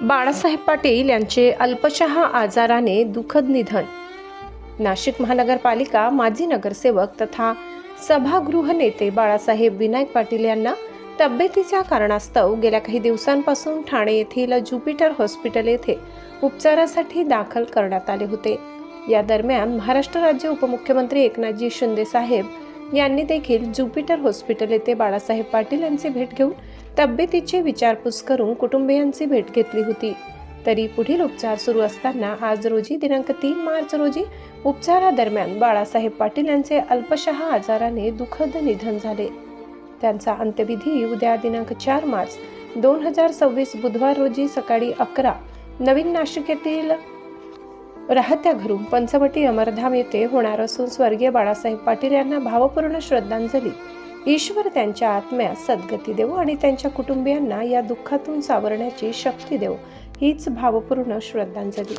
बाळासाहेब पाटील यांचे अल्पशा आजाराने दुःखद निधन. नाशिक महानगरपालिका माजी नगरसेवक तथा सभागृह नेते बाळासाहेब विनायक पाटील यांना तब्येतीच्या कारणास्तव गेल्या काही दिवसांपासून ठाणे येथील ज्युपिटर हॉस्पिटल येथे उपचारासाठी दाखल करण्यात आले होते. या दरम्यान महाराष्ट्र राज्य उपमुख्यमंत्री एकनाथजी शिंदे साहेब यांनी देखील ज्युपिटर हॉस्पिटल येथे बाळासाहेब पाटील यांची भेट घेऊन तब्येतीची विचारपूस करून कुटुंबियांची भेट घेतली होती. तरी पुढील उपचार सुरू असताना आज रोजी दिनांक 3 मार्च रोजी उपचारादरम्यान बाळासाहेब पाटील यांचे अल्पशा आजाराने दुःखद निधन झाले. त्यांचा अंत्यविधी उद्या दिनांक 4 मार्च 2026 बुधवार रोजी सकाळी 11 नवीन नाशिक येथील राहत्या घरून पंचवटी अमरधाम येथे होणार असून स्वर्गीय बाळासाहेब पाटील यांना भावपूर्ण श्रद्धांजली. ईश्वर त्यांच्या आत्म्यास सद्गती देवो आणि त्यांच्या कुटुंबियांना या दुःखातून सावरण्याची शक्ती देवो, हीच भावपूर्ण श्रद्धांजली.